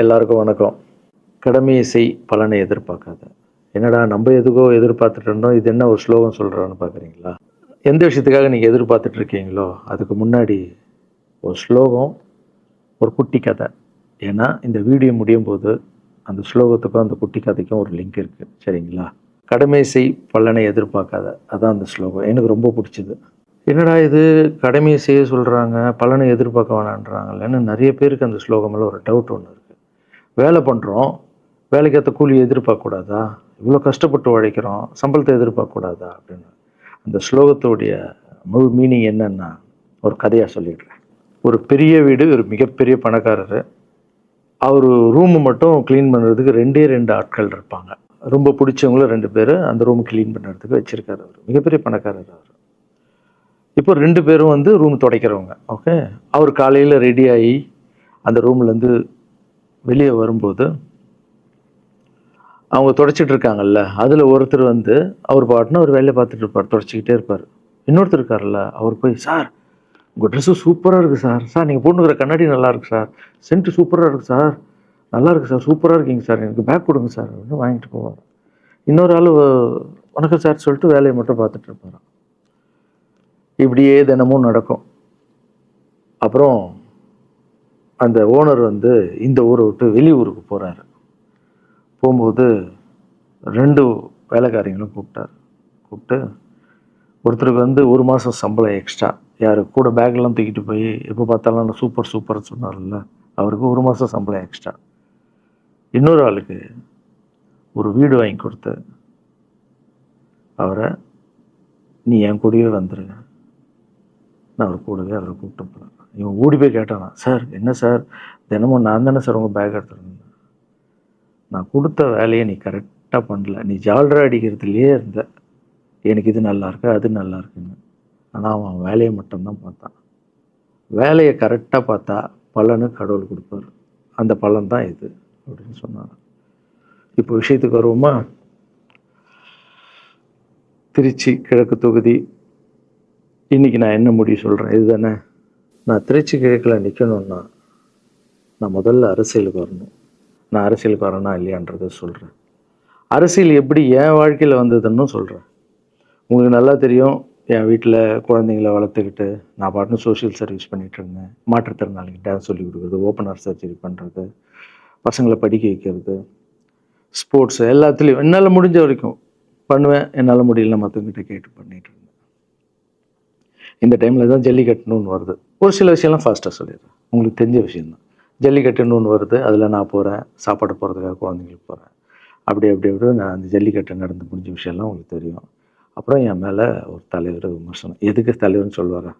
எல்லாருக்கும் வணக்கம். கடமையை செய் பலனை எதிர்பார்க்காத. என்னடா நம்ம எதுக்கோ எதிர்பார்த்துட்டு இருந்தோம், இது என்ன ஒரு ஸ்லோகம் சொல்கிறான்னு பார்க்குறீங்களா? எந்த விஷயத்துக்காக நீங்கள் எதிர்பார்த்துட்டு இருக்கீங்களோ அதுக்கு முன்னாடி ஒரு ஸ்லோகம், ஒரு குட்டி கதை. ஏன்னா இந்த வீடியோ முடியும் போது அந்த ஸ்லோகத்துக்கும் அந்த குட்டி கதைக்கும் ஒரு லிங்க் இருக்குது, சரிங்களா? கடமை செய் பலனை எதிர்பார்க்காத, அதான் அந்த ஸ்லோகம். எனக்கு ரொம்ப பிடிச்சிது. என்னடா இது, கடமையை செய்ய சொல்கிறாங்க, பலனை எதிர்பார்க்க வேணான்றாங்கல்லன்னு நிறைய பேருக்கு அந்த ஸ்லோகமில் ஒரு டவுட் ஒன்று இருக்குது. வேலை பண்ணுறோம், வேலைக்கேற்ற கூலி எதிர்பார்க்கக்கூடாதா? இவ்வளோ கஷ்டப்பட்டு உழைக்கிறோம், சம்பளத்தை எதிர்பார்க்கக்கூடாதா அப்படின்னு. அந்த ஸ்லோகத்துடைய முழு மீனிங் என்னன்னா ஒரு கதையாக சொல்லிடுறேன். ஒரு பெரிய வீடு, ஒரு மிகப்பெரிய பணக்காரர். அவர் ரூமு மட்டும் க்ளீன் பண்ணுறதுக்கு ரெண்டு ஆட்கள் இருப்பாங்க. ரொம்ப பிடிச்சவங்களும் 2 பேர் அந்த ரூம் க்ளீன் பண்ணுறதுக்கு வச்சுருக்காரு. அவர் மிகப்பெரிய பணக்காரர். அவர் இப்போ 2 பேரும் வந்து ரூம் துடைக்கிறவங்க. ஓகே, அவர் காலையில் ரெடி ஆகி அந்த ரூம்லேருந்து வெளியே வரும்போது அவங்க துடைச்சிட்டு இருக்காங்கல்ல, அதில் ஒருத்தர் வந்து அவர் பாட்டுன்னு ஒரு வேலையை பார்த்துட்டு இருப்பார், துடைச்சிக்கிட்டே இருப்பார். இன்னொருத்தர் இருக்கார்ல, அவர் போய், சார் உங்கள் ட்ரெஸ்ஸு சூப்பராக இருக்குது சார், சார் நீங்கள் போட்டுக்கிற கண்ணாடி நல்லா இருக்குது சார், சென்ட்டு சூப்பராக இருக்குது சார், நல்லா இருக்குது சார், சூப்பராக இருக்கீங்க சார், எனக்கு பேக் கொடுங்க சார் அப்படின்னு வாங்கிட்டு போவார். இன்னொரு ஆள் வணக்கம் சார் சொல்லிட்டு வேலையை மட்டும் பார்த்துட்டு இருப்பார். இப்படியே தினமும் நடக்கும். அப்புறம் அந்த ஓனர் வந்து இந்த ஊரை விட்டு வெளியூருக்கு போகிறாரு. போகும்போது 2 வேலைக்காரங்களும் கூப்பிட்டு ஒருத்தருக்கு வந்து 1 மாதம் சம்பளம் எக்ஸ்ட்ரா, யார் கூட பேக்லாம் தூக்கிட்டு போய் எப்போ பார்த்தாலும் நான் சூப்பர்னு சொன்னார்ல, அவருக்கு 1 மாதம் சம்பளம் எக்ஸ்ட்ரா. இன்னொரு ஆளுக்கு ஒரு வீடு வாங்கி கொடுத்து அவரை, நீ என் கூடவே வந்துருங்க, நான் அவர் கூடவே அவரை கூப்பிட்டு போகிறேன். இவன் ஓடி போய் கேட்டானா, சார் என்ன சார் தினமும் நான் தானே சார் உங்கள் பேக் எடுத்துருந்தேன், நான் கொடுத்த வேலையை நீ கரெக்டாக பண்ணல, நீ ஜால்ரா அடிக்கிறதுலையே இருந்த, எனக்கு இது நல்லா இருக்கு அது நல்லா இருக்குன்னு. ஆனால் அவன் வேலையை மட்டும்தான் பார்த்தான். வேலையை கரெக்டாக பார்த்தா பலனு கடவுள் கொடுப்பார், அந்த பலன் தான் இது அப்படின்னு சொன்னான். இப்போ விஷயத்துக்கு வருவோமா? திருச்சி கிழக்கு தொகுதி. இன்றைக்கி நான் என்ன முடிவு சொல்கிறேன் இதுதானே. நான் திருச்சி கிழக்கில் நிற்கணுன்னா நான் முதல்ல அரசியலுக்கு வரணும். நான் அரசியலுக்கு வரேனா இல்லையான்றதை சொல்கிறேன். அரசியல் எப்படி என் வாழ்க்கையில் வந்ததுன்னு சொல்கிறேன். உங்களுக்கு நல்லா தெரியும், என் வீட்டில் குழந்தைங்கள வளர்த்துக்கிட்டு நான் பாட்டுன்னு சோஷியல் சர்வீஸ் பண்ணிகிட்டு இருந்தேன். மாற்றுத்திறனாளிக்கு டான்ஸ் சொல்லி கொடுக்குறது, ஓப்பனர் சர்ஜரி பண்ணுறது, பசங்களை படிக்க வைக்கிறது, ஸ்போர்ட்ஸு எல்லாத்துலேயும் என்னால் முடிஞ்ச வரைக்கும் பண்ணுவேன். என்னால் முடியல மற்றவங்கிட்ட கேட்டு பண்ணிகிட்டு இருந்தேன். இந்த டைமில் தான் ஜல்லிக்கட்டுன்னு ஒன்று வருது. ஒரு சில விஷயம்லாம் ஃபாஸ்ட்டாக சொல்லிடுறேன், உங்களுக்கு தெரிஞ்ச விஷயந்தான். ஜல்லிக்கட்டுன்னு ஒன்று வருது, அதில் நான் போகிறேன், சாப்பாடு போகிறதுக்காக குழந்தைங்களுக்கு போகிறேன். அப்படி நான் அந்த ஜல்லிக்கட்டு நடந்து முடிஞ்ச விஷயம்லாம் உங்களுக்கு தெரியும். அப்புறம் என் மேலே ஒரு தலைவர் விமர்சனம், எதுக்கு தலைவர்னு சொல்லுவாரா,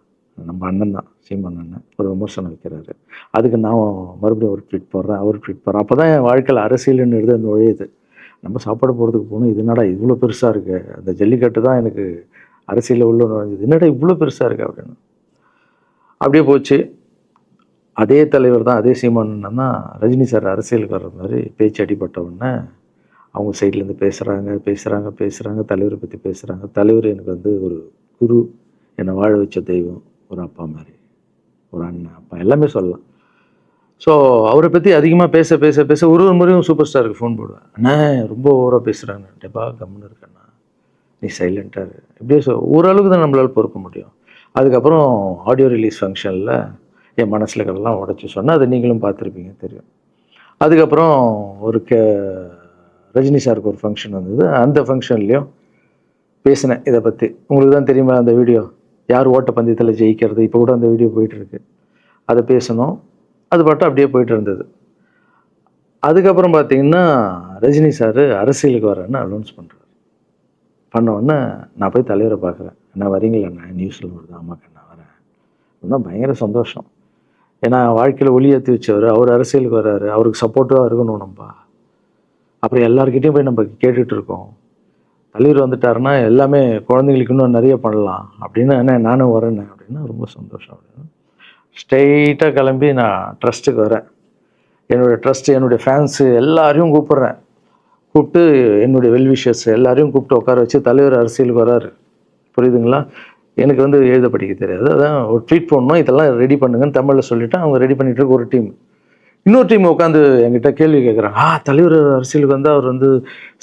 நம்ம அண்ணன் தான், சீமான் அண்ணன் ஒரு விமர்சனம் வைக்கிறாரு. அதுக்கு நான் மறுபடியும் ஒரு ட்வீட் போடுறேன், அவர் ட்வீட் போடுறேன். அப்போ தான் என் வாழ்க்கையில் அரசியல்னு அந்த நுழையுது. நம்ம சாப்பாடு போகிறதுக்கு போகணும், இது என்னடா இவ்வளோ பெருசாக இருக்குது, அந்த ஜல்லிக்கட்டு தான் எனக்கு அரசியலில் உள்ள நுழைஞ்சது, என்னடா இவ்வளோ பெருசாக இருக்குது அப்படின்னு. அப்படியே போச்சு. அதே தலைவர் தான், அதே சீமான் தான் ரஜினி சார் அரசியலுக்கு வர்ற மாதிரி பேச்சு அடிபட்ட உடனே அவங்க சைட்லேருந்து பேசுகிறாங்க, தலைவரை பற்றி பேசுகிறாங்க. தலைவர் எனக்கு வந்து ஒரு குரு, என்னை வாழ வச்ச தெய்வம், ஒரு அப்பா மாதிரி, ஒரு அண்ணன், அப்பா எல்லாமே சொல்லலாம். ஸோ அவரை பற்றி அதிகமாக பேச ஒரு முறையும் சூப்பர் ஸ்டாருக்கு ஃபோன் போடுவேன், அண்ணா ரொம்ப ஓவராக பேசுகிறாங்க, டெப்பா கம்முன்னு இருக்கண்ணா, நீ சைலண்ட்டாக இப்படியே ஓரளவுக்கு தான் நம்மளால் பொறுக்க முடியும். அதுக்கப்புறம் ஆடியோ ரிலீஸ் ஃபங்க்ஷனில் என் மனசில் கடலாம் உடச்சி சொன்னேன், அதை நீங்களும் பார்த்துருப்பீங்க, தெரியும். அதுக்கப்புறம் ஒரு ரஜினி சாருக்கு ஒரு ஃபங்க்ஷன் வந்தது, அந்த ஃபங்க்ஷன்லேயும் பேசினேன் இதை பற்றி. உங்களுக்கு தான் தெரியுமா அந்த வீடியோ, யார் ஓட்டப்பந்தயத்தில் ஜெயிக்கிறது, இப்போ கூட அந்த வீடியோ போயிட்டுருக்கு. அதை பேசணும், அது பாட்டும் அப்படியே போயிட்டு இருந்தது. அதுக்கப்புறம் பார்த்தீங்கன்னா ரஜினி சார் அரசியலுக்கு வரேன்னு அனௌன்ஸ் பண்ணுறாரு. பண்ணோடனே நான் போய் தலைவரை பார்க்குறேன், என்ன வரீங்களா, நியூஸில் வருது, ஆமாக்கா நான் வரேன் அப்படின்னா பயங்கர சந்தோஷம். ஏன்னா வாழ்க்கையில் ஒளி ஏற்றி வச்சவர், அவர் அரசியலுக்கு வர்றாரு, அவருக்கு சப்போர்ட்டிவாக இருக்கணும் நம்ம. அப்புறம் எல்லாருக்கிட்டையும் போய் நம்ம கேட்டுட்டு இருக்கோம், தலைவர் வந்துட்டாருன்னா எல்லாமே குழந்தைங்களுக்கு இன்னும் நிறைய பண்ணலாம் அப்படின்னு, என்ன நானும் வரேன்னு அப்படின்னா ரொம்ப சந்தோஷம் அப்படின்னு ஸ்ட்ரெயிட்டாக கிளம்பி நான் ட்ரஸ்ட்டுக்கு வரேன். என்னுடைய ட்ரஸ்ட்டு, என்னுடைய ஃபேன்ஸு எல்லாரையும் கூப்பிட்டு என்னுடைய வெல்விஷர்ஸ் எல்லாரையும் கூப்பிட்டு உட்கார வச்சு தலைவர் அரசியலுக்கு வராரு. புரியுதுங்களா? எனக்கு வந்து எழுத படிக்க தெரியாது, அதான் ஒரு ட்வீட் பண்ணணும், இதெல்லாம் ரெடி பண்ணுங்கன்னு தமிழில் சொல்லிவிட்டு அவங்க ரெடி பண்ணிட்டு இருக்க ஒரு டீம். இன்னொரு டீம் உட்காந்து என்கிட்ட கேள்வி கேட்குறாங்க, தலைவர் அரசியலுக்கு வந்து அவர் வந்து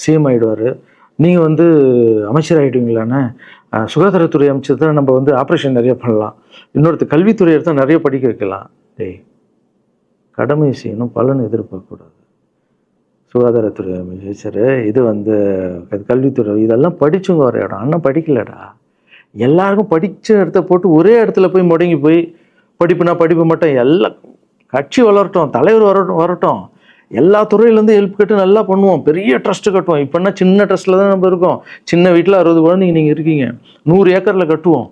சிஎம் ஆகிடுவார், நீங்கள் வந்து அமைச்சர் ஆகிடுவீங்களாண்ணே, சுகாதாரத்துறை அமைச்சர் தான் நம்ம வந்து ஆப்ரேஷன் நிறைய பண்ணலாம், இன்னொருத்தர் கல்வித்துறை எடுத்தால் நிறைய படிக்க வைக்கலாம். டேய், கடமை செய்யணும், பலன் எதிர்பார்க்கக்கூடாது. சுகாதாரத்துறை அமைச்சர், இது வந்து கல்வித்துறை, இதெல்லாம் படிச்சுங்க வர இடம். அண்ணன் படிக்கலடா. எல்லாருக்கும் படித்த இடத்த போட்டு ஒரே இடத்துல போய் முடங்கி போய் படிப்புனா படிப்பு மட்டும், எல்லாம் கட்சி வளரட்டும், தலைவர் வரட்டும், எல்லா துறையிலேருந்து ஹெல்ப் கேட்டு நல்லா பண்ணுவோம், பெரிய ட்ரஸ்ட்டு கட்டுவோம். இப்போன்னா சின்ன ட்ரஸ்ட்டில் தான் நம்ம இருக்கோம். சின்ன வீட்டில் 60 குழந்தைங்க நீங்கள் இருக்கீங்க, 100 ஏக்கரில் கட்டுவோம்.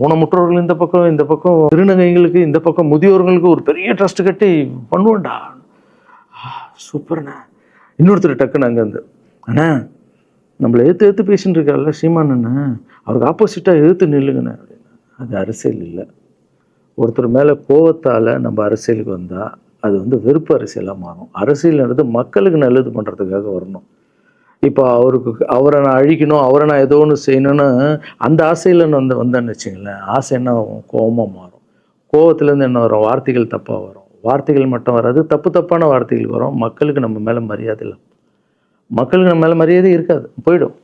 ஊனமுற்றோர்கள் இந்த பக்கம் திருநங்கைகளுக்கு இந்த பக்கம் முதியோர்களுக்கு ஒரு பெரிய ட்ரஸ்ட் கட்டி பண்ணுவோம்டா. சூப்பர்ண்ணா. இன்னொருத்தர் டக்குன்னு அங்கேருந்து, அண்ணா நம்மளை எதிர்த்து பேசின்னு இருக்கார்ல சீமான் அண்ணா, அவருக்கு ஆப்போசிட்டாக எதிர்த்து நில்லுங்கண்ணே அப்படின்னா. அது அரசியல் இல்லை. ஒருத்தர் மேலே கோவத்தால் நம்ம அரசியலுக்கு வந்தால் அது வந்து வெறுப்பு அரசியலாக மாறும். அரசியல்ன்றது மக்களுக்கு நல்லது பண்ணுறதுக்காக வரணும். இப்போ அவரை நான் அழிக்கணும், அவரை நான் ஏதோ ஒன்று செய்யணும்னு அந்த ஆசையில் வந்தேன்னு வச்சுங்களேன், ஆசை என்ன ஆகும், கோபமாக மாறும். கோபத்துலேருந்து என்ன வரும், வார்த்தைகள் தப்பாக வரும். வார்த்தைகள் மட்டும் வராது, தப்பான வார்த்தைகள் வரும். மக்களுக்கு நம்ம மேலே மரியாதை இல்லை, மக்களுக்கு நம்ம மேலே மரியாதை இருக்காது, போயிடும்.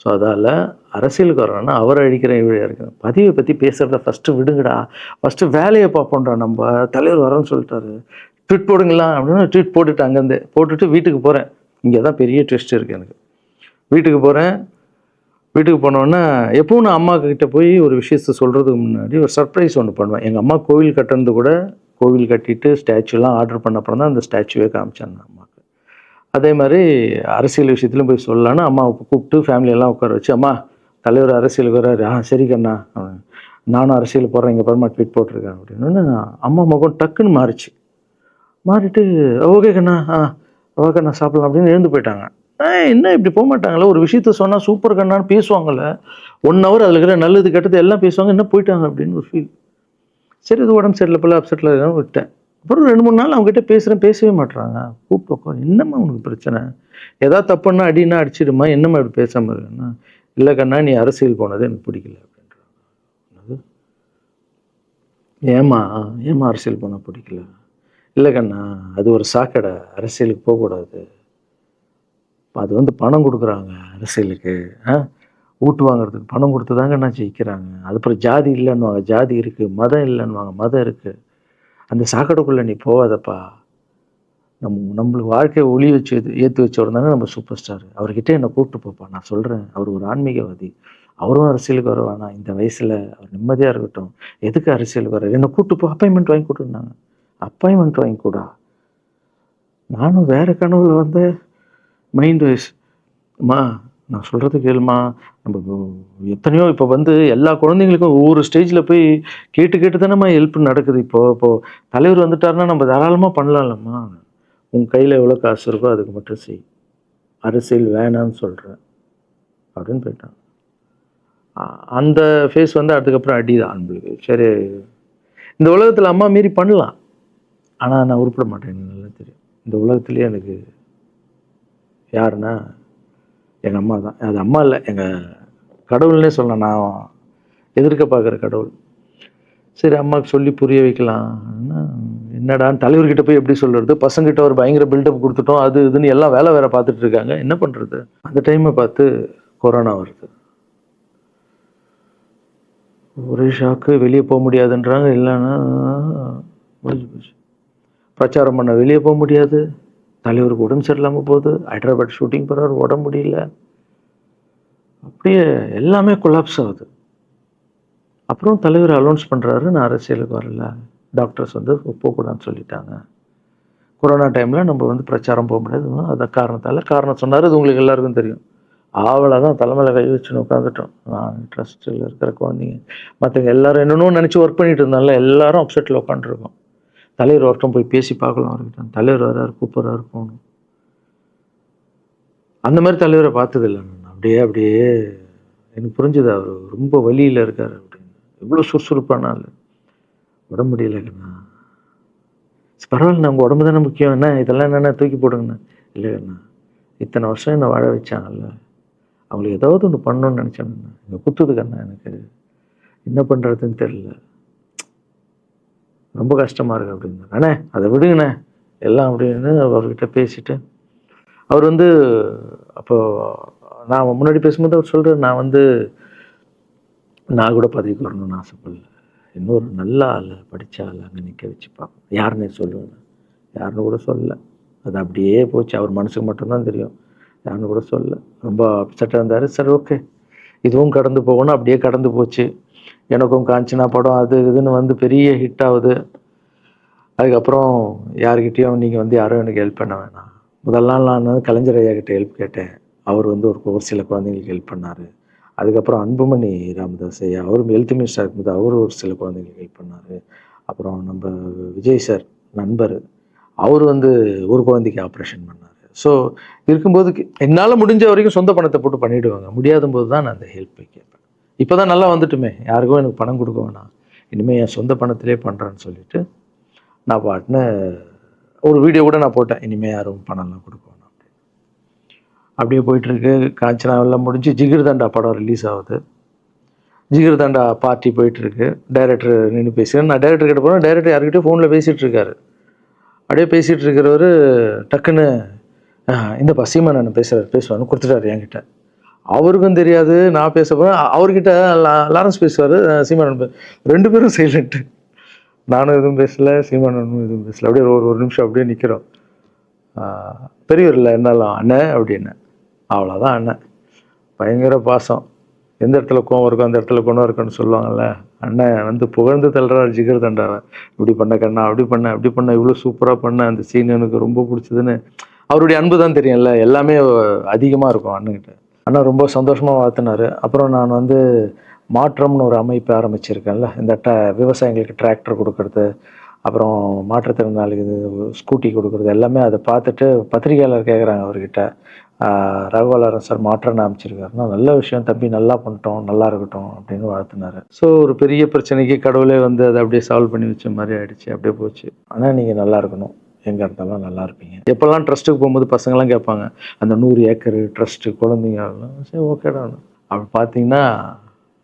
ஸோ அதால் அரசியலுக்கு வரணும்னா அவரை அழிக்கிற இவழியாக இருக்குது. பதிவை பற்றி பேசுகிறத ஃபஸ்ட்டு விடுங்கடா, ஃபஸ்ட்டு வேலையை பார்ப்போம்டா. நம்ம தலைவர் வரேன்னு சொல்லிட்டாரு, ட்வீட் போடுங்களா அப்படின்னு ட்வீட் போட்டுட்டு அங்கேருந்து போட்டுட்டு வீட்டுக்கு போகிறேன். இங்கே தான் பெரிய ட்விஸ்ட் இருக்குது எனக்கு. வீட்டுக்கு போகிறேன். வீட்டுக்கு போனோன்னா எப்பவும் நான் அம்மா கிட்டே போய் ஒரு விஷயத்த சொல்கிறதுக்கு முன்னாடி ஒரு சர்ப்ரைஸ் ஒன்று பண்ணுவேன். எங்கள் அம்மா கோவில் கட்டுறது கூட, கோவில் கட்டிட்டு ஸ்டாச்சுலாம் ஆர்டர் பண்ண அப்புறம் தான் அந்த ஸ்டாச்சுவே காமிச்சாங்க அம்மாவுக்கு. அதே மாதிரி அரசியல் விஷயத்துலையும் போய் சொல்லலான்னு அம்மாவை கூப்பிட்டு ஃபேமிலியெல்லாம் உட்கார வச்சு, அம்மா தலைவர் அரசியலுக்கு வர்றாரு, சரி கண்ணா, நானும் அரசியல் போடுறேன், இங்கே பரமா ட்வீட் போட்டிருக்கேன் அப்படின்னு அம்மா முகம் டக்குன்னு மாறிச்சு. மாறிட்டு ஓகே கண்ணா, ஓகே கண்ணா சாப்பிடலாம் அப்படின்னு எழுந்து போயிட்டாங்க. என்ன இப்படி போக மாட்டாங்களே, ஒரு விஷயத்த சொன்னால் சூப்பர் கண்ணான்னு பேசுவாங்கள்ல, 1 hour அதில் இருக்கிற நல்லது கெட்டது எல்லாம் பேசுவாங்க, என்ன போயிட்டாங்க அப்படின்னு ஒரு ஃபீல். சரி, இது உடம்பு சரியில்லை போல, அப்செட்டில் இருக்கான்னு விட்டேன். அப்புறம் 2-3 நாள் அவங்ககிட்ட பேசவே மாட்டுறாங்க. கூப்பிட்டு உட்காரு, என்னம்மா உனக்கு பிரச்சனை, ஏதாவது தப்புன்னா அடின்னா அடிச்சிடுமா, என்னம்மா இப்படி பேசாமல் இருக்குன்னா, இல்லை கண்ணா நீ அரசியல் போனது எனக்கு பிடிக்கல அப்படின்றாங்க. ஏமா அரசியல் போனால் பிடிக்கல? இல்லை கண்ணா, அது ஒரு சாக்கடை, அரசியலுக்கு போகக்கூடாது, அது வந்து பணம் கொடுக்குறாங்க அரசியலுக்கு, ஊட்டு வாங்குறதுக்கு பணம் கொடுத்து தாங்க நான் ஜெயிக்கிறாங்க. அதுக்கப்புறம் ஜாதி இல்லைன்னுவாங்க, ஜாதி இருக்குது, மதம் இல்லைன்னுவாங்க, மதம் இருக்குது, அந்த சாக்கடைக்குள்ளே நீ போகாதப்பா. நம்மளுக்கு வாழ்க்கையை ஒளி வச்சு ஏற்றி வச்சவர் தாங்க நம்ம சூப்பர் ஸ்டார், அவர்கிட்ட என்னை கூப்பிட்டு போப்பா, நான் சொல்கிறேன், அவர் ஒரு ஆன்மீகவாதி, அவரும் அரசியலுக்கு வர வேணாம், இந்த வயசில் அவர் நிம்மதியாக இருக்கட்டும், எதுக்கு அரசியலுக்கு வர, என்னை கூப்பிட்டு போ, அப்பாயின்மெண்ட் வாங்கி கொடுத்துருந்தாங்க. அப்பாயின்மெண்ட் வாங்கி கூட நானும் வேறு கனவுல வந்து மைண்ட் வைஸ், அம்மா நான் சொல்கிறது கேளுமா, நம்ம எத்தனையோ இப்போ வந்து எல்லா குழந்தைங்களுக்கும் ஒவ்வொரு ஸ்டேஜில் போய் கேட்டு தானேம்மா ஹெல்ப் நடக்குது. இப்போது தலைவர் வந்துட்டாருன்னா நம்ம தாராளமாக பண்ணலாம்லம்மா, உன் கையில் எவ்வளோ காசு இருக்கோ அதுக்கு மட்டும் செய், அரசியல் வேணான்னு சொல்கிறேன் அப்படின்னு போயிட்டான். அந்த ஃபேஸ் வந்து அதுக்கப்புறம் அடிதான் நம்மளுக்கு. சரி, இந்த உலகத்தில் அம்மா மீறி பண்ணலாம், ஆனால் நான் உருப்பிட மாட்டேன், எனக்கு நல்லா தெரியும். இந்த உலகத்துலேயே எனக்கு யாருன்னா எங்கள் அம்மா தான். அது அம்மா இல்லை, எங்கள் கடவுள்னே சொல்லலாம், நான் எதிர்க்க பார்க்குற கடவுள். சரி, அம்மாவுக்கு சொல்லி புரிய வைக்கலாம், என்னடான்னு தலைவர்கிட்ட போய் எப்படி சொல்கிறது, பசங்கிட்ட ஒரு பயங்கர பில்டப் கொடுத்துட்டோம், அது இதுன்னு எல்லாம் வேலை பார்த்துட்டு இருக்காங்க, என்ன பண்ணுறது. அந்த டைமை பார்த்து கொரோனா வருது, ஒரே ஷாக்கு, வெளியே போக முடியாதுன்றாங்க, இல்லைன்னா முடிஞ்சு போச்சு. பிரச்சாரம் பண்ண வெளியே போக முடியாது, தலைவருக்கு உடம்பு சரியில்லாமல் போகுது, ஹைதராபாத் ஷூட்டிங் போகிறார், உடம்பு முடியல, அப்படியே எல்லாமே கொலாப்ஸ் ஆகுது. அப்புறம் தலைவர் அலௌன்ஸ் பண்ணுறாரு, நான் அரசியலுக்கு வரல, டாக்டர்ஸ் வந்து போகக்கூடாதுன்னு சொல்லிட்டாங்க, கொரோனா டைமில் நம்ம வந்து பிரச்சாரம் போக முடியாது, அந்த காரணம் சொன்னார், அது உங்களுக்கு எல்லாருக்கும் தெரியும். ஆவலை தான் தலைமையில் கை வச்சுன்னு உட்காந்துட்டோம். நான் ட்ரஸ்ட்டில் இருக்கிற குழந்தைங்க மற்றவங்க எல்லோரும் என்னென்னோ நினச்சி ஒர்க் பண்ணிட்டு இருந்தால எல்லாரும் அப்செட்டில் உட்காந்துருக்கோம். தலைவர் ஒருத்தம் போய் பேசி பார்க்கலாம் அவர்கிட்ட, தலைவர் வர்றாரு, கூப்பிட்றாரு, போகணும். அந்த மாதிரி தலைவரை பார்த்ததில்லை நான். அப்படியே எனக்கு புரிஞ்சுது, அவர் ரொம்ப வலியில் இருக்கார் அப்படின்னு. எவ்வளோ சுறுசுறுப்பானால உடம்பு முடியலைங்கண்ணா. பரவாயில்ல, உங்கள் உடம்பு தானே முக்கியம், என்ன இதெல்லாம் என்னென்ன தூக்கி போடுங்கண்ணா. இல்லைங்கண்ணா, இத்தனை வருஷம் என்னை வாழ வச்சாங்கல்ல, அவங்களுக்கு ஏதாவது ஒன்று பண்ணணும்னு நினச்சேங்கண்ணா, இங்கே குத்துதுக்கண்ணா, எனக்கு என்ன பண்ணுறதுன்னு தெரியல, ரொம்ப கஷ்டமாக இருக்குது அப்படின்னா. அண்ணே அதை விடுங்கண்ணே, எல்லாம் அப்படின்னு அவர்கிட்ட பேசிட்டு அவர் வந்து அப்போ நான் முன்னாடி பேசும்போது அவர் சொல்கிறார், நான் கூட பதவிக்கு வரணும்னு ஆசைப்படல, இன்னொரு நல்ல ஆள் படித்த ஆள் அங்கே நிற்க வச்சு பார்ப்போம். யாருன்னே சொல்லுவேன், யாருன்னு கூட சொல்லலை. அது அப்படியே போச்சு. அவர் மனசுக்கு மட்டும்தான் தெரியும், யாருன்னு கூட சொல்லலை. ரொம்ப அப்செட்டாக இருந்தார். சரி ஓகே, இதுவும் கடந்து போகணும். அப்படியே கடந்து போச்சு. எனக்கும் காஞ்சனா படம் அது இதுன்னு பெரிய ஹிட் ஆகுது. அதுக்கப்புறம் யார்கிட்டையும் நீங்கள் யாரும் எனக்கு ஹெல்ப் பண்ண வேணாம். முதல் நாள் நான் கலைஞர் ஐயா கிட்ட ஹெல்ப் கேட்டேன். அவர் ஒரு சில குழந்தைங்களுக்கு ஹெல்ப் பண்ணார். அதுக்கப்புறம் அன்புமணி ராமதாஸ் ஐயா, அவரும் ஹெல்த் மினிஸ்டர் இருக்கும்போது அவர் ஒரு சில குழந்தைங்களுக்கு ஹெல்ப் பண்ணார். அப்புறம் நம்ம விஜய் சார் நண்பர், அவர் ஒரு குழந்தைக்கு ஆப்ரேஷன் பண்ணார். ஸோ இருக்கும்போது என்னால் முடிஞ்ச வரைக்கும் சொந்த பணத்தை போட்டு பண்ணிவிடுவாங்க. முடியாத போது தான் நான் அந்த ஹெல்ப்பை கேட்பேன். இப்போ தான் நல்லா வந்துட்டுமே, யாருக்கும் எனக்கு பணம் கொடுக்க வேணாம், இனிமேல் என் சொந்த பணத்திலே பண்ணுறேன்னு சொல்லிட்டு நான் பாட்டுன்னு ஒரு வீடியோ கூட நான் போட்டேன், இனிமேல் யாரும் பணம்லாம் கொடுக்க வேணாம் அப்படின்னு. அப்படியே போயிட்டுருக்கு. காஞ்சனாவெல்லாம் முடிஞ்சு ஜிகிர் தண்டா படம் ரிலீஸ் ஆகுது. ஜிகிர் தண்டா பார்ட்டி போயிட்டுருக்கு. டைரக்டர் நின்று பேசுகிறேன். நான் டைரக்டர் கிட்ட போகிறேன். டைரக்டர் யார்கிட்டயோ ஃபோனில் பேசிகிட்டு இருக்காரு. அப்படியே பேசிகிட்டு இருக்கிறவர் டக்குன்னு இந்தப்பா சீமானன் பேசுவான்னு கொடுத்துட்டாரு என்கிட்ட. அவருக்கும் தெரியாது நான் பேச போகிறேன். அவர்கிட்ட லாரன்ஸ் பேசுவார், சீமானன் ரெண்டு பேரும் சைலண்ட்டு. நானும் எதுவும் பேசலை, சீமானனும் எதுவும் பேசலை. அப்படியே ஒரு நிமிஷம் அப்படியே நிற்கிறோம். பெரியவர் இல்லை என்னாலும் அண்ணன் அப்படின்னு. அவ்வளோதான் அண்ணன். பயங்கர பாசம். எந்த இடத்துல கோவம் இருக்கும் அந்த இடத்துல குணம் இருக்குன்னு சொல்லுவாங்கள்ல. அண்ணன் புகழ்ந்து தள்ளுறாரு ஜிகர் தண்டாவை. இப்படி பண்ண கண்ணா, அப்படி பண்ண இவ்வளோ சூப்பராக பண்ண, அந்த சீன் எனக்கு ரொம்ப பிடிச்சதுன்னு. அவருடைய அன்பு தான் தெரியும்ல, எல்லாமே அதிகமாக இருக்கும் அண்ணன்கிட்ட. அண்ணா ரொம்ப சந்தோஷமாக வாழ்த்தினார். அப்புறம் நான் மாற்றம்னு ஒரு அமைப்பு ஆரம்பிச்சிருக்கேன்ல, இந்த விவசாயிகளுக்கு டிராக்டர் கொடுக்கறது, அப்புறம் மாற்றுத்திறனாளிக்கு ஸ்கூட்டி கொடுக்குறது, எல்லாமே அதை பார்த்துட்டு பத்திரிகையாளர் கேட்குறாங்க அவர்கிட்ட, ரகுவலரன் சார் மாற்றம்னு அமைச்சிருக்காருன்னா, நல்ல விஷயம் தம்பி, நல்லா பண்ணிட்டோம், நல்லா இருக்கட்டும் அப்படின்னு வாழ்த்தினார். ஸோ ஒரு பெரிய பிரச்சனைக்கு கடவுளே அதை அப்படியே சால்வ் பண்ணி வச்ச மாதிரி ஆயிடுச்சு. அப்படியே போச்சு. ஆனால் நீங்கள் நல்லா இருக்கணும், எங்கே இருந்தாலும் நல்லா இருப்பீங்க. எப்போல்லாம் ட்ரஸ்ட்டுக்கு போகும்போது பசங்களாம் கேட்பாங்க, அந்த 100 ஏக்கர் ட்ரஸ்ட்டு குழந்தைங்க, சரி ஓகேடா. அப்படி பார்த்தீங்கன்னா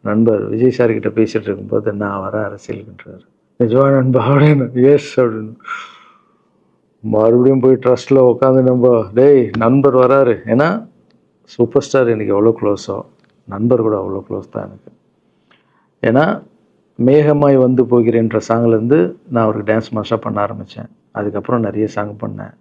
நண்பர் விஜய் சார்கிட்ட பேசிகிட்டு இருக்கும்போது நான் வர அரசியலுக்குன்றார். நிஜமா நண்பா அப்படின்னு. எஸ் அப்படின்னு. மறுபடியும் போய் ட்ரஸ்ட்டில் உட்காந்து டேய் நண்பர் வராரு. ஏன்னா சூப்பர் ஸ்டார் எனக்கு எவ்வளோ க்ளோஸோ, நண்பர் கூட அவ்வளோ க்ளோஸ் தான் எனக்கு. ஏன்னா மேகமாய் போகிறேன்ற சாங்லேருந்து நான் அவருக்கு டான்ஸ் மாஸ்டராக பண்ண ஆரம்பித்தேன். அதுக்கப்புறம் நிறைய சாங் பண்ணேன்,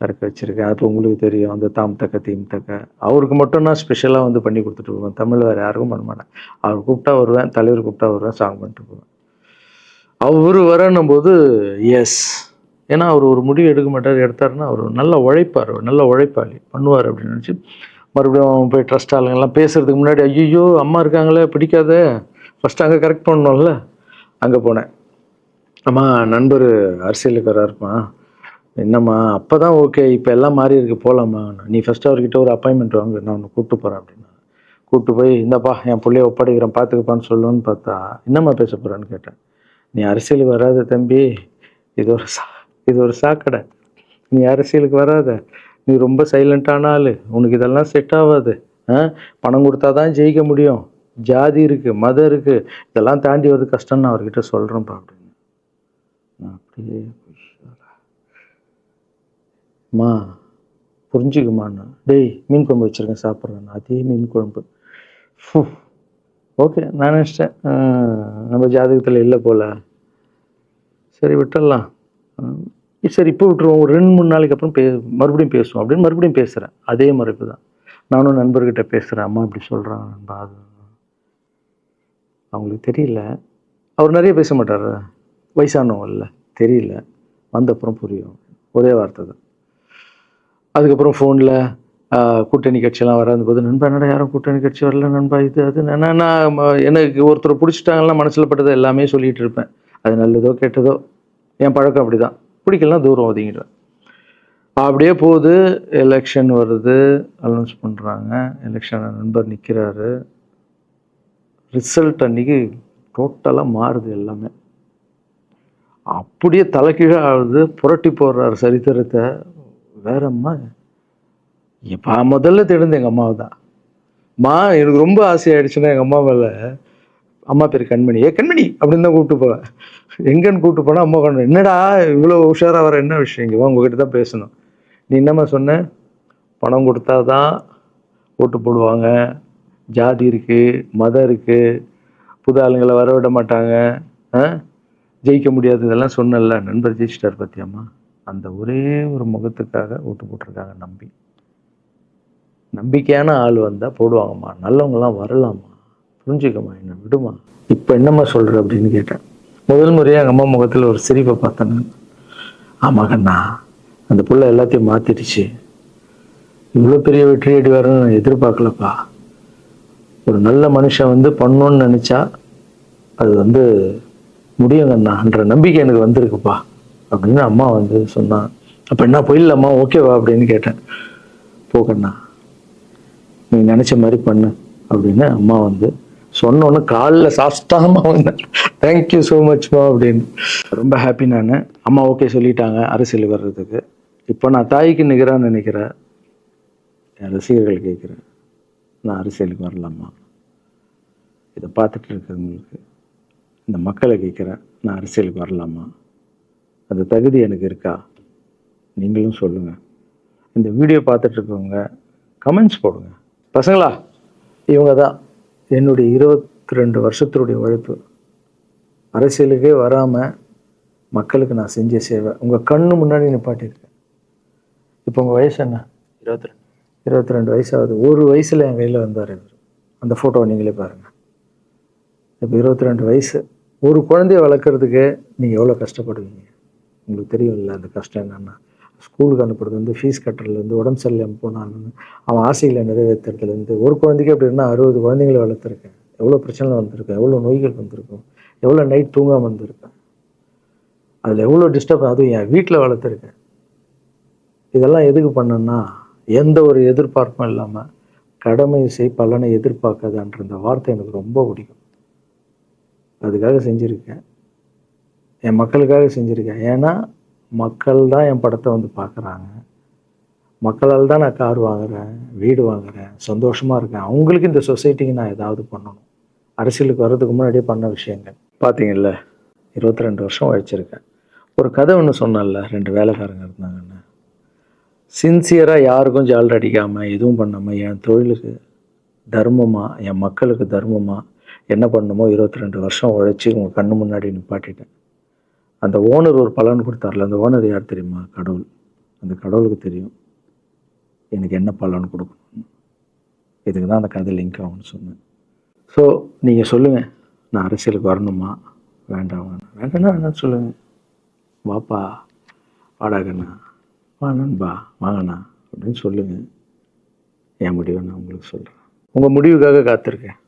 சரக்கு வச்சுருக்கேன். அது உங்களுக்கு தெரியும், அந்த தாம் தக்க தீம் தக்க. அவருக்கு மட்டும் நான் ஸ்பெஷலாக பண்ணி கொடுத்துட்டு போவேன். தமிழ் வேறு யாருக்கும் பண்ண மாட்டேன். அவர் கூப்பிட்டா வருவேன், தலைவர் கூப்பிட்டா வருவேன், சாங் பண்ணிட்டு போவேன். அவர் வரணும் போது எஸ், ஏன்னா அவர் ஒரு முடிவு எடுக்க மாட்டார், எடுத்தாருன்னா அவர் நல்லா உழைப்பார், நல்ல உழைப்பாளி, பண்ணுவார் அப்படின்னு நினச்சி மறுபடியும் போய் ட்ரஸ்ட் ஆளுங்கெல்லாம் பேசுகிறதுக்கு முன்னாடி ஐயோ அம்மா இருக்காங்களே பிடிக்காத, ஃபஸ்ட்டு அங்கே கரெக்ட் பண்ணணும்ல. அங்கே போனேன். அம்மா நண்பர் அரசியலுக்கு வராருப்பா. என்னம்மா அப்போ தான் ஓகே, இப்போ எல்லாம் மாறி இருக்கு, போகலாமா, நீ ஃபஸ்ட்டு அவர்கிட்ட ஒரு அப்பாயின்மெண்ட் வாங்க, நான் உன்னை கூப்பிட்டு போகிறேன் அப்படின்னா. கூப்பிட்டு போய் இந்தப்பா என் பிள்ளைய ஒப்படைக்கிறேன் பார்த்துக்கப்பான்னு சொல்லுன்னு பார்த்தா, என்னம்மா பேச போகிறான்னு கேட்டேன். நீ அரசியலுக்கு வராத தம்பி, இது ஒரு சாக்கடை, நீ அரசியலுக்கு வராத, நீ ரொம்ப சைலண்டான ஆள், உனக்கு இதெல்லாம் செட் ஆகாது, பணம் கொடுத்தா தான் ஜெயிக்க முடியும், ஜாதி இருக்குது, மதம் இருக்குது, இதெல்லாம் தாண்டி வருது கஷ்டம்னு நான் அவர்கிட்ட சொல்கிறேன்ப்பா அப்படின்னு. நான் அப்படியே மா புரிஞ்சுக்குமாண்ணா, டேய் மீன் குழம்பு வச்சுருக்கேன் சாப்பிட்றேன், அதே மீன் குழம்பு. ஓகே நான் நினச்சிட்டேன் நம்ம ஜாதகத்தில் இல்லை போல், சரி விட்டுடலாம், சரி இப்போ விட்டுருவோம், ஒரு 2-3 நாளைக்கு அப்புறம் மறுபடியும் பேசுவோம் அப்படின்னு மறுபடியும் பேசுகிறேன். அதே மறுப்பு தான். நானும் நண்பர்கிட்ட பேசுகிறேன், அம்மா இப்படி சொல்கிறாங்க நண்பா, அது அவங்களுக்கு தெரியல, அவர் நிறைய பேச மாட்டார், வயசானவங்க இல்லை, தெரியல, வந்தப்புறம் புரியும், ஒரே வார்த்தை தான். அதுக்கப்புறம் ஃபோனில் கூட்டணி கட்சியெல்லாம் வராது நண்பா, என்னடா யாரும் கூட்டணி கட்சி வரல நண்பா, இது அது. நான் எனக்கு ஒருத்தரை பிடிச்சிட்டாங்கன்னா மனசில் பட்டதை எல்லாமே சொல்லிகிட்டு இருப்பேன். அது நல்லதோ கெட்டதோ, என் பழக்கம் அப்படி தான். பிடிக்கலாம் தூரம் ஒதுங்கிடுவேன். அப்படியே போகுது. எலெக்ஷன் வருது, அனௌன்ஸ் பண்ணுறாங்க. எலெக்ஷன் நண்பர் நிற்கிறாரு. ரிசல்ட் அன்றைக்கி டோட்டலாக மாறுது எல்லாமே. அப்படியே தலைக்கீழாக ஆகுது, புரட்டி போடுறாரு சரித்திரத்தை. வேற அம்மா எப்போ முதல்ல தெரிந்து எங்கள் அம்மாவை தான். எனக்கு ரொம்ப ஆசையாயிடுச்சுன்னா எங்கள் அம்மா மேலே அம்மா பேர் கண்மணி. கண்மணி அப்படின்னு தான் கூப்பிட்டு போவேன். எங்கன்னு கூப்பிட்டு போனால் அம்மா கொண்டு என்னடா இவ்வளோ உஷாராக வர என்ன விஷயம், இங்கே வா உங்ககிட்ட தான் பேசணும். நீ என்னம்மா சொன்ன, பணம் கொடுத்தா தான் ஓட்டு போடுவாங்க, ஜாதி இருக்குது, மதம் இருக்குது, புது ஆளுங்களை வர விட மாட்டாங்க, ஜெயிக்க முடியாது, இதெல்லாம் சொன்னல. நண்பர் ஜெயிச்சிட்டார் பார்த்தியாம்மா. அந்த ஒரே ஒரு முகத்துக்காக ஓட்டு போட்டிருக்காங்க. நம்பிக்கையான ஆள் வந்தால் போடுவாங்கம்மா, நல்லவங்களாம் வரலாமா, புரிஞ்சுக்கம்மா, என்ன விடுமா. இப்போ என்னம்மா சொல்கிற அப்படின்னு கேட்டேன். முதல் முறையாக எங்கள் அம்மா முகத்தில் ஒரு சிரிப்பை பார்த்தேன் நான். ஆமாம் கண்ணா, அந்த புள்ள எல்லாத்தையும் மாற்றிடுச்சு, இவ்வளோ பெரிய வெற்றி அடி வரணும்னு நான் எதிர்பார்க்கலப்பா. ஒரு நல்ல மனுஷன் வந்து பண்ணணும்னு நினச்சா அது முடியுங்கண்ணான்ற நம்பிக்கை எனக்கு வந்திருக்குப்பா அப்படின்னு அம்மா சொன்னான். அப்போ என்ன போயிடலாமா, ஓகேவா அப்படின்னு கேட்டேன். போகண்ணா, நீ நினச்ச மாதிரி பண்ணு அப்படின்னு அம்மா சொன்னோன்னு காலில் சாஸ்தாகமாக வந்தேன். தேங்க்யூ ஸோ மச்மா அப்படின்னு. ரொம்ப ஹாப்பி நான். அம்மா ஓகே சொல்லிட்டாங்க அரசியல் வர்றதுக்கு. இப்போ நான் தாய்க்கு நிகரான்னு நினைக்கிறேன். என் ரசிகர்கள் கேட்குறேன், நான் அரசியலுக்கு வரலாமா? இதை பார்த்துட்டு இருக்கிறவங்களுக்கு, இந்த மக்களை கேட்குறேன், நான் அரசியலுக்கு வரலாமா? அந்த தகுதி எனக்கு இருக்கா? நீங்களும் சொல்லுங்கள். இந்த வீடியோ பார்த்துட்டு இருக்கவங்க கமெண்ட்ஸ் போடுங்க. பசங்களா, இவங்க தான் என்னுடைய 22 வருஷத்தினுடைய உழைப்பு. அரசியலுக்கே வராமல் மக்களுக்கு நான் செஞ்ச சேவை உங்கள் கண்ணு முன்னாடி நிப்பாட்டியிருக்கேன். இப்போ உங்கள் வயசு என்ன? 22 வயசாகுது. ஒரு வயசில் என் கையில் வந்தார் இவர். அந்த ஃபோட்டோவை நீங்களே பாருங்கள். இப்போ 22 வயசு. ஒரு குழந்தைய வளர்க்குறதுக்கு நீங்கள் எவ்வளோ கஷ்டப்படுவீங்க உங்களுக்கு தெரியும்ல. அந்த கஷ்டம் என்னென்னா, ஸ்கூலுக்கு அனுப்புறது ஃபீஸ் கட்டுறதுலேருந்து, உடம்பு சரியில்லாமல் போனான்னு அவன் ஆசைகளை நிறைவேற்றுறதுலேருந்து, ஒரு குழந்தைக்கு அப்படி இருந்தால் 60 குழந்தைங்களை வளர்த்துருக்கேன். எவ்வளோ பிரச்சனை வந்திருக்கேன், எவ்வளோ நோய்கள் வந்திருக்கும், எவ்வளோ நைட் தூங்காமல் வந்திருக்கேன், அதில் எவ்வளோ டிஸ்டர்ப், அதுவும் என் வீட்டில் வளர்த்துருக்கேன். இதெல்லாம் எதுக்கு பண்ணேன்னா, எந்த ஒரு எதிர்பார்ப்பும் இல்லாமல் கடமை செய் பலனை எதிர்பார்க்காதான்ற இந்த வார்த்தை எனக்கு ரொம்ப பிடிக்கும். அதுக்காக செஞ்சுருக்கேன், என் மக்களுக்காக செஞ்சுருக்கேன். ஏன்னா மக்கள் தான் என் படத்தை பார்க்குறாங்க. மக்களால் தான் நான் கார் வாங்குகிறேன், வீடு வாங்குகிறேன், சந்தோஷமாக இருக்கேன். அவங்களுக்கு இந்த சொசைட்டிக்கு நான் ஏதாவது பண்ணணும். அரசியலுக்கு வர்றதுக்கு முன்னாடியே பண்ண விஷயங்கள் பார்த்தீங்கல்ல. 22 வருஷம் உழைச்சிருக்கேன். ஒரு கதை ஒன்று சொன்னேன்ல, 2 வேலைக்காரங்க இருந்தாங்கன்னு. சின்சியராக யாருக்கும் ஜால்ரை அடிக்காமல் எதுவும் பண்ணாமல் என் தொழிலுக்கு தர்மமாக, என் மக்களுக்கு தர்மமாக என்ன பண்ணணுமோ 22 வருஷம் உழைச்சி உங்கள் கண்ணு முன்னாடி நிப்பாட்டிட்டேன். அந்த ஓனர் ஒரு பலன் கொடுத்தார்ல, அந்த ஓனர் யார் தெரியுமா? கடவுள். அந்த கடவுளுக்கு தெரியும் எனக்கு என்ன பலன் கொடுக்கணும். இதுக்கு தான் அந்த கதை லிங்க் ஆகும்னு சொன்னேன். ஸோ நீங்கள் சொல்லுங்கள், நான் அரசியலுக்கு வரணுமா வேண்டாம்? வேண்டாம்னா வேணான்னு சொல்லுங்கள். வாப்பா, வாடாகண்ணா, வா நண்பா, வாங்கண்ணா அப்படின்னு சொல்லுங்கள். என் முடிவை நான் உங்களுக்கு சொல்கிறேன். உங்கள் முடிவுக்காக காத்திருக்கேன்.